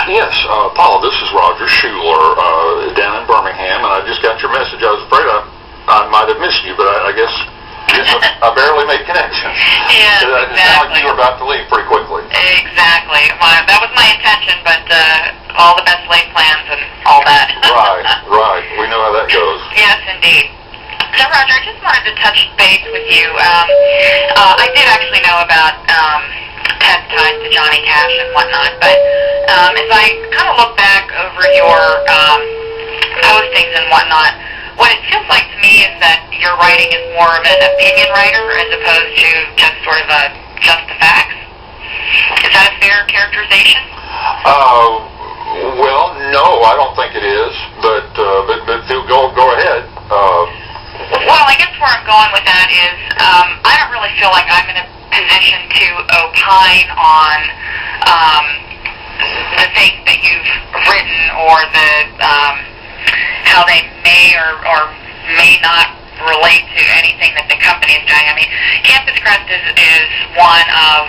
Yes, Paula, this is Roger Schuler down in Birmingham, and I just got your message. I was afraid I might have missed you, but I guess I barely made connection. Yes, exactly. It sounded like you were about to leave pretty quickly. Exactly. That was my intention, but all the best laid plans and all that. Right. We know how that goes. Yes, indeed. So, Roger, I just wanted to touch base with you. I did actually know about Ted's ties to Johnny Cash and whatnot, but as I kind of look back over your postings and whatnot, what it feels like to me is that your writing is more of an opinion writer as opposed to just sort of just the facts. Is that a fair characterization? Well, no, I don't think it is, but go ahead. Well, I guess where I'm going with that is I don't really feel like I'm in a position to opine on the things that you've written or the how they may or may not relate to anything that the company is doing. I mean, Campus Crest is one of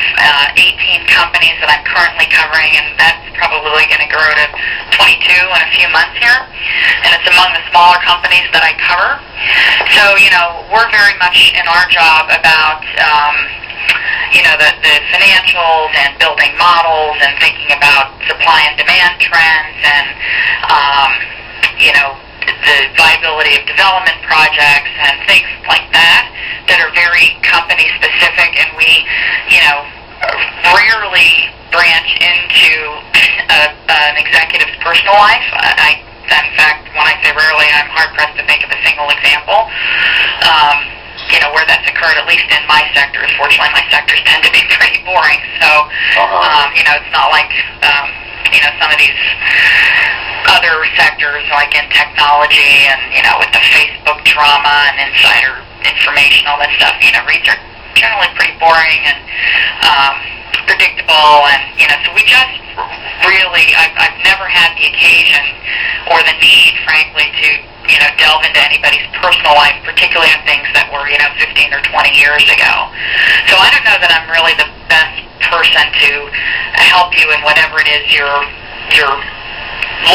18 companies that I'm currently covering, and that's probably going to grow to 22 in a few months here. And it's among the smaller companies that I cover. So, we're very much in our job about the financials and building models and thinking about supply and demand trends and the viability of development projects and things like that are very company specific, and we rarely branch into an executive's personal life. In fact, when I say rarely, I'm hard pressed to think of a single example where that's occurred, at least in my sectors. Fortunately, my sectors tend to be pretty boring, so it's not like some of these other sectors like in technology and with the Facebook drama and insider information, all that stuff. Reads are generally pretty boring and predictable, and so we just really I've never had the occasion or the need, frankly, to delve into anybody's personal life, particularly on things that were 15 or 20 years ago. So I don't know that I'm really the best person to help you in whatever it is you're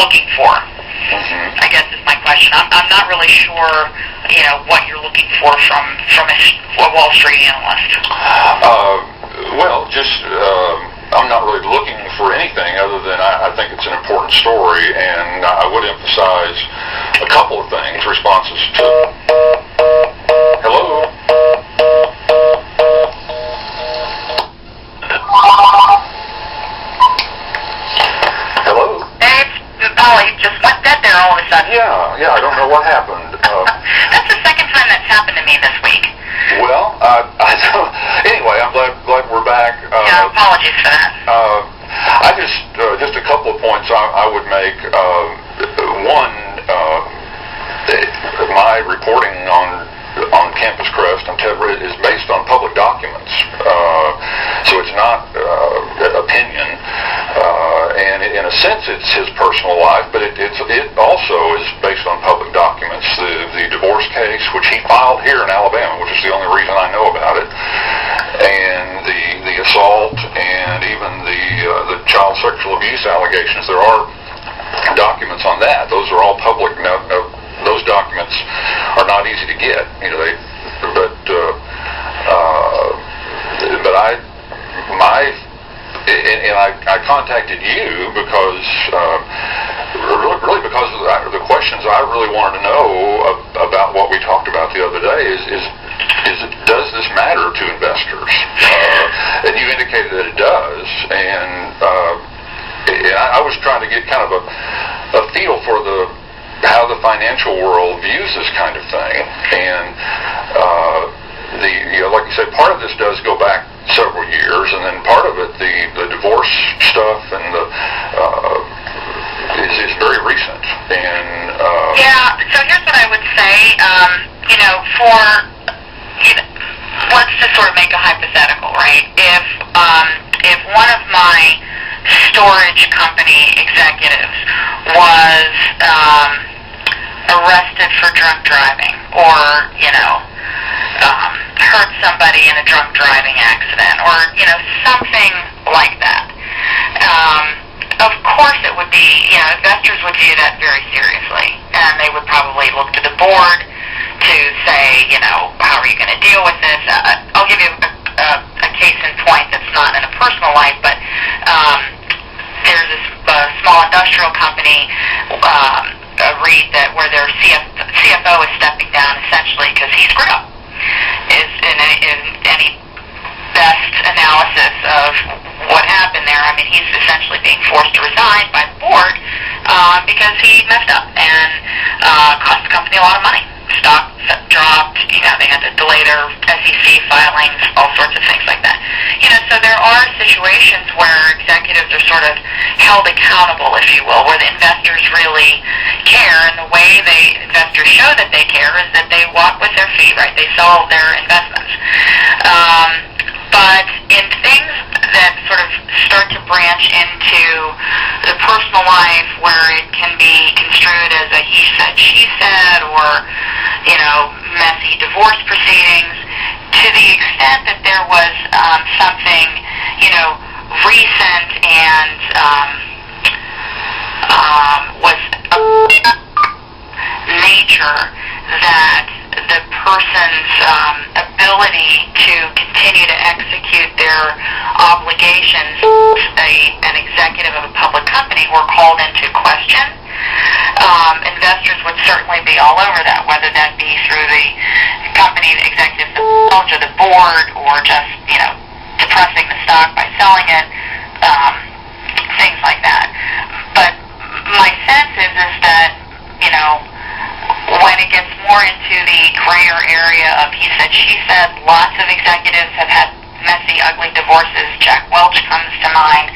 looking for. I guess is my question. I'm not really sure, what you're looking for from a Wall Street analyst. Well, I'm not really looking for anything other than I think it's an important story, and I would emphasize a couple of things, responses to... Hello? Hello? Hey, Paula, you just went dead there all of a sudden. Yeah, I don't know what happened. That's the second time that's happened to me this week. Well, anyway, I'm glad we're back. Apologies for that. I just a couple of points I would make. One, my reporting on Campus Crest and Tedra is based on public documents, so it's not opinion. And in a sense, it's his personal life, but it also is based on public documents. The divorce case, which he filed here in Alabama, which is the only reason I know about it, and the assault and even the child sexual abuse allegations. There are documents on that. Those are all public. Those documents are not easy to get. I contacted you because really because of the questions I really wanted to know about what we talked about the other day is does this matter to investors? And you indicated that it does, and I was trying to get kind of a feel for how the financial world views this kind of thing, and like you said, part of this does go back several years, and then part of it, the divorce stuff and is very recent. And so here's what I would say. Let's just sort of make a hypothetical, right? If one of my storage company executives was arrested for drunk driving, or hurt somebody in a drunk driving accident, or something like that, of course it investors would view that very seriously, and they would probably look to the board to say, how are you going to deal with this? I'll give you a case in point that's not in a personal life, but there's this small industrial company, REIT, where their CFO is stepping down essentially because he screwed up. Is in any best analysis of what happened there. I mean, he's essentially being forced to resign by the board because he messed up and cost the company a lot of money. Stock dropped, they had to delay their SEC filings, all sorts of things like that. So there are situations where executives are sort of held accountable, if you will, where the investors really care, and the way investors show that they care is that they walk with their feet, right? They sell their investments. But in things that sort of start to branch into the personal life, where it can be construed as a he said, she said, or, messy divorce proceedings, to the extent that there was something, recent and was nature that the person's ability to continue to execute their obligations as an executive of a public company were called into question. Investors would certainly be all over that, whether that be through the company executives themselves or the board, or just, depressing the stock by selling it, things like that. But my sense is that, when it gets more into the grayer area of he said, she said, lots of executives have had messy, ugly divorces. Jack Welch comes to mind.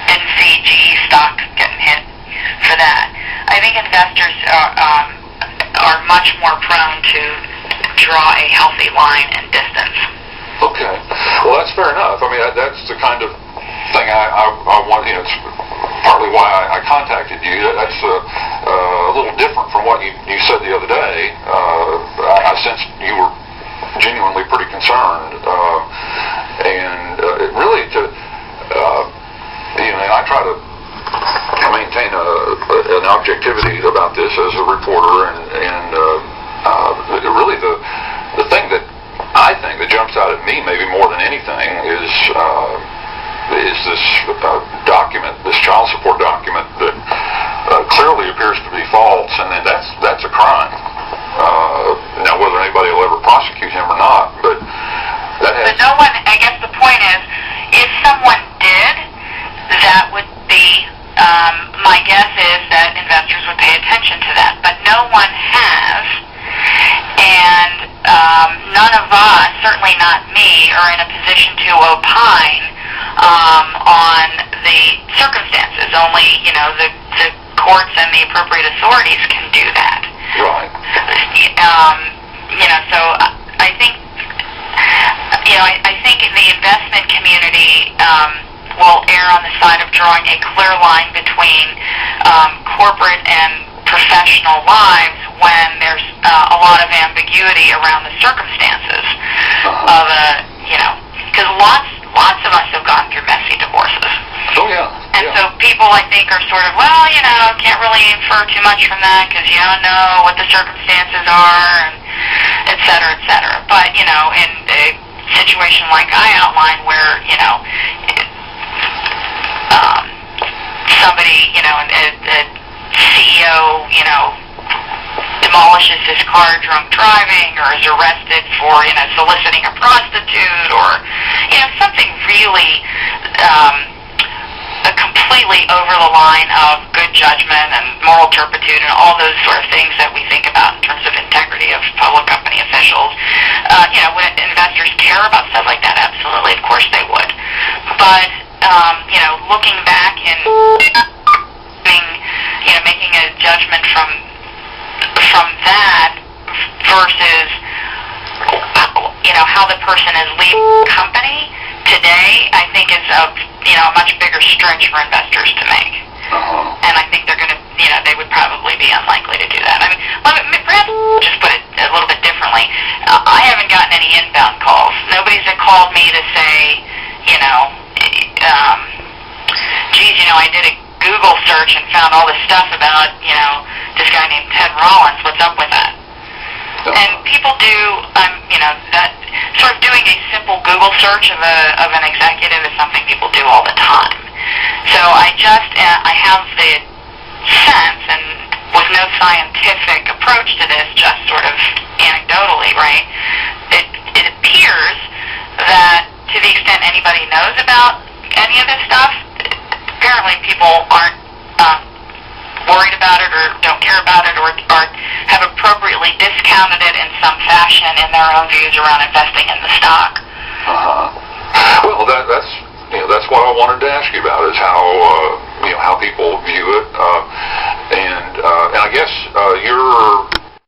Didn't see GE stock getting hit for that. I think investors are much more prone to draw a healthy line and distance. Okay. Well, that's fair enough. I mean, that's the kind of thing I want, it's partly why I contacted you. That's a little different from what you said the other day. I sensed you were genuinely pretty concerned. And it really and I try to maintain an objectivity about this as a reporter, and really the thing that I think that jumps out at me maybe more than anything is this document, this child support document that clearly appears to be false, and then that's a crime. Now, whether anybody will ever prosecute him or not, but that has... But no one, I guess the point is, if someone did, that would be, my guess is that investors would pay attention to that, but no one has, and none of us, certainly not me, are in a position to opine on the circumstances. Only, the courts and the appropriate authorities can do that. Right. So I think, I think the investment community will err on the side of drawing a clear line between corporate and professional lives when there's a lot of ambiguity around the circumstances of because lots of us have gone through messy divorces. Oh, yeah. And so people, I think, are sort of, can't really infer too much from that because you don't know what the circumstances are, and et cetera, et cetera. But, in a situation like I outlined where, somebody, a CEO, demolishes his car drunk driving, or is arrested for, soliciting a prostitute, or, something really completely over the line of good judgment and moral turpitude and all those sort of things that we think about in terms of integrity of public company officials. Would investors care about stuff like that? Absolutely, of course they would. But, looking back and making a judgment from that versus, how the person is leaving the company today, I think is a much bigger stretch for investors to make. And I think they're going to, they would probably be unlikely to do that. I mean, perhaps just put it a little bit differently. I haven't gotten any inbound calls. Nobody's called me to say, geez, I did a Google search and found all this stuff about, this guy named Ted Rollins. What's up with that? And people do, that sort of doing a simple Google search of an executive is something people do all the time. So I have the sense, and with no scientific approach to this, just sort of anecdotally, right? It appears that to the extent anybody knows about any of this stuff, apparently people aren't worried about it or don't care about it or have appropriately discounted it in some fashion in their own views around investing in the stock. Well, that's what I wanted to ask you about, is how people view it, and I guess your